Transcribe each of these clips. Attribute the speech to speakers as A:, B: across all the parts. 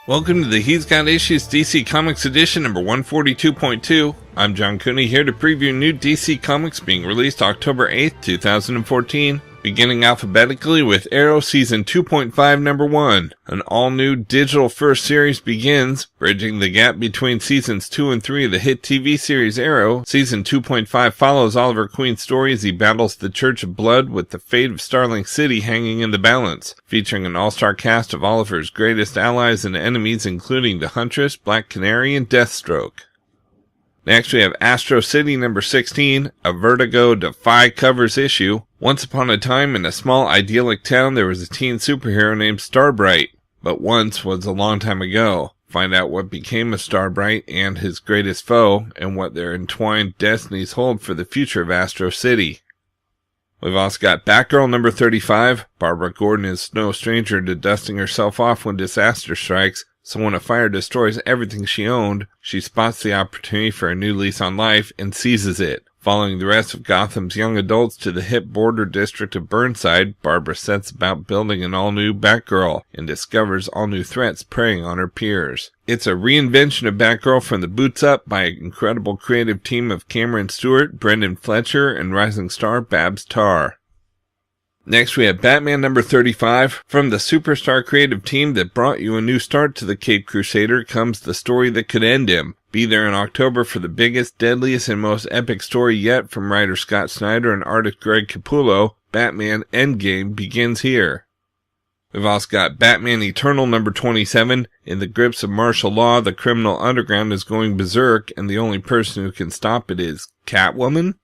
A: Welcome to the He's Got Issues DC Comics Edition number 142.2. I'm John Cooney here to preview new DC Comics being released October 8th, 2014. Beginning alphabetically with Arrow Season 2.5 number 1. An all-new digital first series begins, bridging the gap between Seasons 2 and 3 of the hit TV series Arrow. Season 2.5 follows Oliver Queen's story as he battles the Church of Blood with the fate of Starling City hanging in the balance, featuring an all-star cast of Oliver's greatest allies and enemies including the Huntress, Black Canary, and Deathstroke. Next we have Astro City number 16, a Vertigo Defy covers issue. Once upon a time in a small idyllic town there was a teen superhero named Starbright. But once was a long time ago. Find out what became of Starbright and his greatest foe, and what their entwined destinies hold for the future of Astro City. We've also got Batgirl number 35. Barbara Gordon is no stranger to dusting herself off when disaster strikes. So when a fire destroys everything she owned, she spots the opportunity for a new lease on life and seizes it. Following the rest of Gotham's young adults to the hip border district of Burnside, Barbara sets about building an all-new Batgirl and discovers all-new threats preying on her peers. It's a reinvention of Batgirl from the boots up by an incredible creative team of Cameron Stewart, Brendan Fletcher, and rising star Babs Tarr. Next we have Batman number 35. From the superstar creative team that brought you a new start to the Caped Crusader comes the story that could end him. Be there in October for the biggest, deadliest, and most epic story yet from writer Scott Snyder and artist Greg Capullo. Batman Endgame begins here. We've also got Batman Eternal number 27. In the grips of martial law, the criminal underground is going berserk, and the only person who can stop it is Catwoman.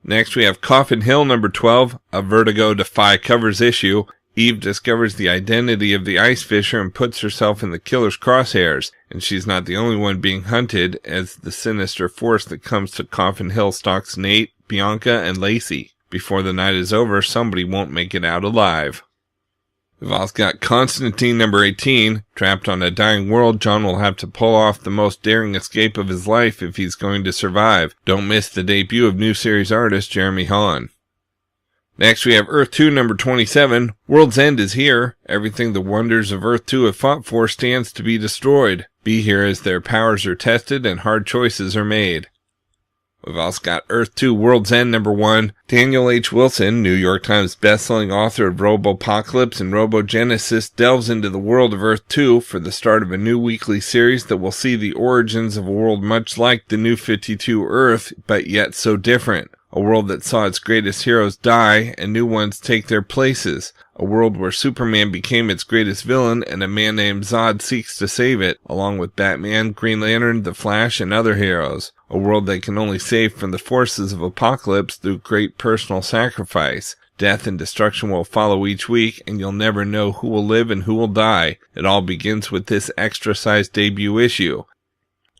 A: Next we have Coffin Hill number 12, a Vertigo Defy covers issue. Eve discovers the identity of the Ice Fisher and puts herself in the killer's crosshairs, and she's not the only one being hunted, as the sinister force that comes to Coffin Hill stalks Nate, Bianca, and Lacey. Before the night is over, somebody won't make it out alive. We've also got Constantine number 18. Trapped on a dying world, John will have to pull off the most daring escape of his life if he's going to survive. Don't miss the debut of new series artist Jeremy Hahn. Next we have Earth 2 number 27. World's End is here. Everything the wonders of Earth 2 have fought for stands to be destroyed. Be here as their powers are tested and hard choices are made. We've also got Earth 2 World's End number 1. Daniel H. Wilson, New York Times bestselling author of Robopocalypse and Robogenesis, delves into the world of Earth 2 for the start of a new weekly series that will see the origins of a world much like the New 52 Earth, but yet so different. A world that saw its greatest heroes die and new ones take their places. A world where Superman became its greatest villain and a man named Zod seeks to save it, along with Batman, Green Lantern, The Flash, and other heroes. A world they can only save from the forces of apocalypse through great personal sacrifice. Death and destruction will follow each week, and you'll never know who will live and who will die. It all begins with this extra-sized debut issue.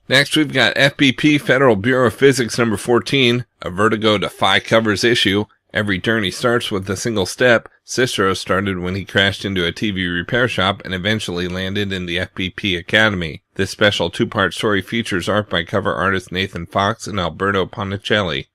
A: Next we've got FBP Federal Bureau of Physics number 14, a Vertigo Defy covers issue. Every journey starts with a single step. Cicero started when he crashed into a TV repair shop and eventually landed in the FBP Academy. This special two-part story features art by cover artist Nathan Fox and Alberto Ponticelli.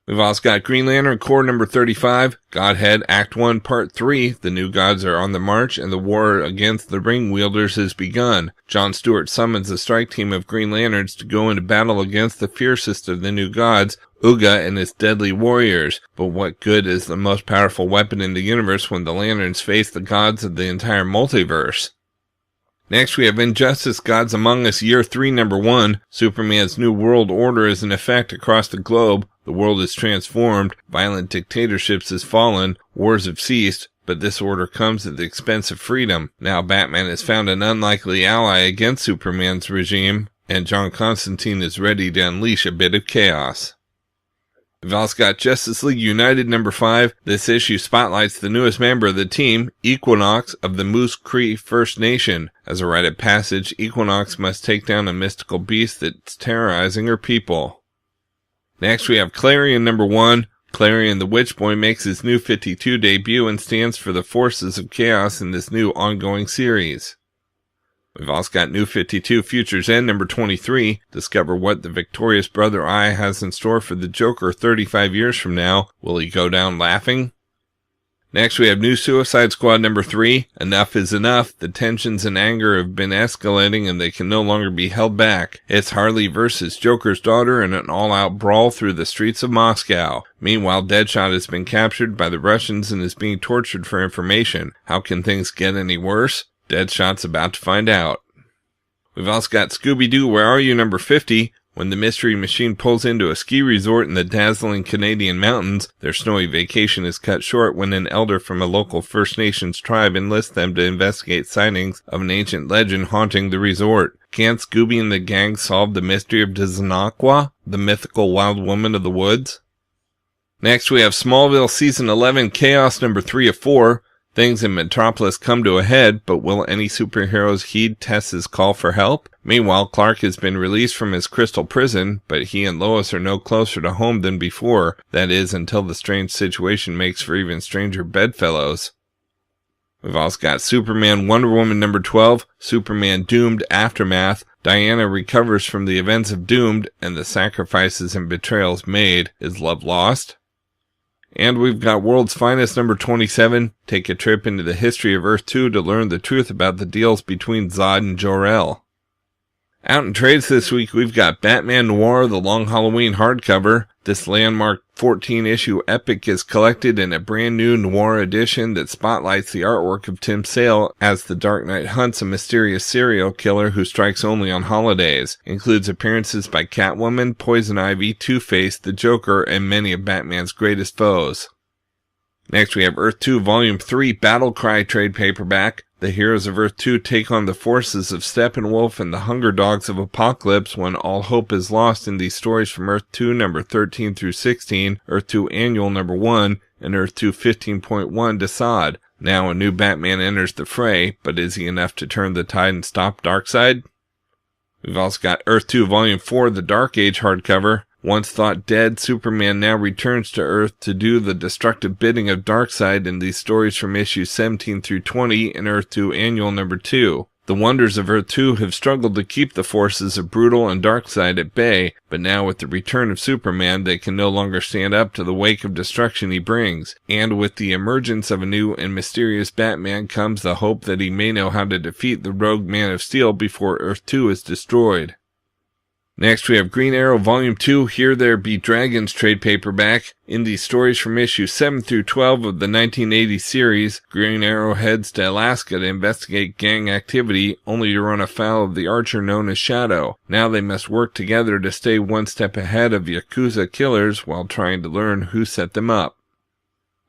A: We've also got Green Lantern Corps number 35, Godhead Act 1 Part 3. The new gods are on the march and the war against the ring wielders has begun. John Stewart summons a strike team of Green Lanterns to go into battle against the fiercest of the new gods, Uga and his deadly warriors. But what good is the most powerful weapon in the universe when the Lanterns face the gods of the entire multiverse? Next we have Injustice Gods Among Us Year 3 number 1. Superman's new world order is in effect across the globe. The world is transformed, violent dictatorships has fallen, wars have ceased, but this order comes at the expense of freedom. Now Batman has found an unlikely ally against Superman's regime, and John Constantine is ready to unleash a bit of chaos. We've also got Justice League United number 5. This issue spotlights the newest member of the team, Equinox of the Moose Cree First Nation. As a rite of passage, Equinox must take down a mystical beast that's terrorizing her people. Next we have Klarion number 1. Klarion the Witch Boy makes his new 52 debut and stands for the forces of chaos in this new ongoing series. We've also got New 52 Futures End number 23. Discover what the victorious Brother Eye has in store for the Joker 35 years from now. Will he go down laughing? Next, we have new Suicide Squad number 3, Enough is Enough. The tensions and anger have been escalating and they can no longer be held back. It's Harley versus Joker's daughter in an all-out brawl through the streets of Moscow. Meanwhile, Deadshot has been captured by the Russians and is being tortured for information. How can things get any worse? Deadshot's about to find out. We've also got Scooby-Doo Where Are You number 50. When the Mystery Machine pulls into a ski resort in the dazzling Canadian mountains, their snowy vacation is cut short when an elder from a local First Nations tribe enlists them to investigate sightings of an ancient legend haunting the resort. Can Scooby and the gang solve the mystery of Dzinakwa, the mythical wild woman of the woods? Next, we have Smallville Season 11 Chaos number 3 of 4. Things in Metropolis come to a head, but will any superheroes heed Tess's call for help? Meanwhile, Clark has been released from his crystal prison, but he and Lois are no closer to home than before. That is, until the strange situation makes for even stranger bedfellows. We've also got Superman Wonder Woman number 12, Superman Doomed Aftermath. Diana recovers from the events of Doomed, and the sacrifices and betrayals made. Is love lost? And we've got World's Finest number 27. Take a trip into the history of Earth 2 to learn the truth about the deals between Zod and Jor-El. Out in trades this week, we've got Batman Noir, the Long Halloween hardcover. This landmark 14-issue epic is collected in a brand new Noir edition that spotlights the artwork of Tim Sale as the Dark Knight hunts a mysterious serial killer who strikes only on holidays. Includes appearances by Catwoman, Poison Ivy, Two-Face, the Joker, and many of Batman's greatest foes. Next, we have Earth 2 Volume 3 Battle Cry trade paperback. The heroes of Earth 2 take on the forces of Steppenwolf and the Hunger Dogs of Apocalypse when all hope is lost in these stories from Earth 2 number 13 through 16, Earth 2 Annual number 1, and Earth 2 15.1 Desaad. Now a new Batman enters the fray, but is he enough to turn the tide and stop Darkseid? We've also got Earth 2 Volume 4 The Dark Age hardcover. Once thought dead, Superman now returns to Earth to do the destructive bidding of Darkseid in these stories from issues 17 through 20 in Earth 2 Annual number 2. The wonders of Earth 2 have struggled to keep the forces of Brutal and Darkseid at bay, but now with the return of Superman, they can no longer stand up to the wake of destruction he brings. And with the emergence of a new and mysterious Batman comes the hope that he may know how to defeat the rogue Man of Steel before Earth 2 is destroyed. Next, we have Green Arrow Volume 2, Here There Be Dragons trade paperback. In these stories from issues 7 through 12 of the 1980 series, Green Arrow heads to Alaska to investigate gang activity, only to run afoul of the archer known as Shadow. Now they must work together to stay one step ahead of Yakuza killers while trying to learn who set them up.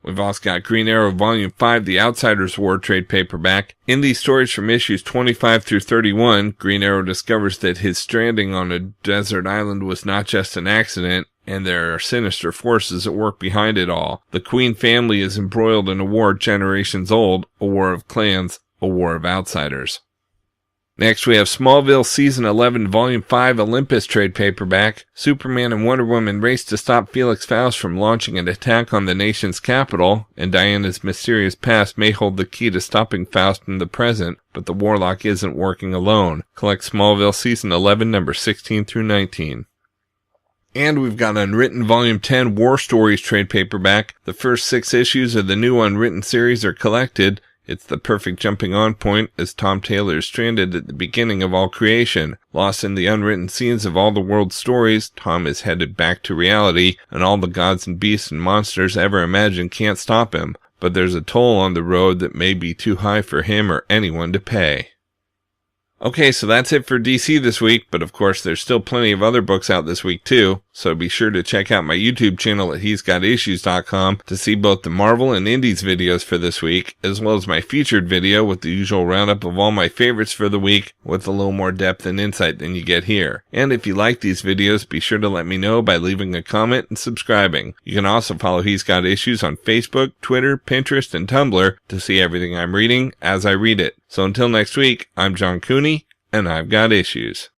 A: We've also got Green Arrow Volume 5, The Outsiders War trade paperback. In these stories from issues 25 through 31, Green Arrow discovers that his stranding on a desert island was not just an accident, and there are sinister forces at work behind it all. The Queen family is embroiled in a war generations old, a war of clans, a war of outsiders. Next, we have Smallville Season 11 Volume 5 Olympus trade paperback. Superman and Wonder Woman race to stop Felix Faust from launching an attack on the nation's capital, and Diana's mysterious past may hold the key to stopping Faust in the present, but the Warlock isn't working alone. Collect Smallville Season 11 number 16 through 19. And we've got Unwritten Volume 10 War Stories trade paperback. The first 6 issues of the new Unwritten series are collected. It's the perfect jumping on point as Tom Taylor is stranded at the beginning of all creation. Lost in the unwritten scenes of all the world's stories, Tom is headed back to reality, and all the gods and beasts and monsters ever imagined can't stop him. But there's a toll on the road that may be too high for him or anyone to pay. Okay, so that's it for DC this week, but of course there's still plenty of other books out this week too, so be sure to check out my YouTube channel at he'sgotissues.com to see both the Marvel and Indies videos for this week, as well as my featured video with the usual roundup of all my favorites for the week, with a little more depth and insight than you get here. And if you like these videos, be sure to let me know by leaving a comment and subscribing. You can also follow He's Got Issues on Facebook, Twitter, Pinterest, and Tumblr to see everything I'm reading as I read it. So until next week, I'm John Cooney, and I've got issues.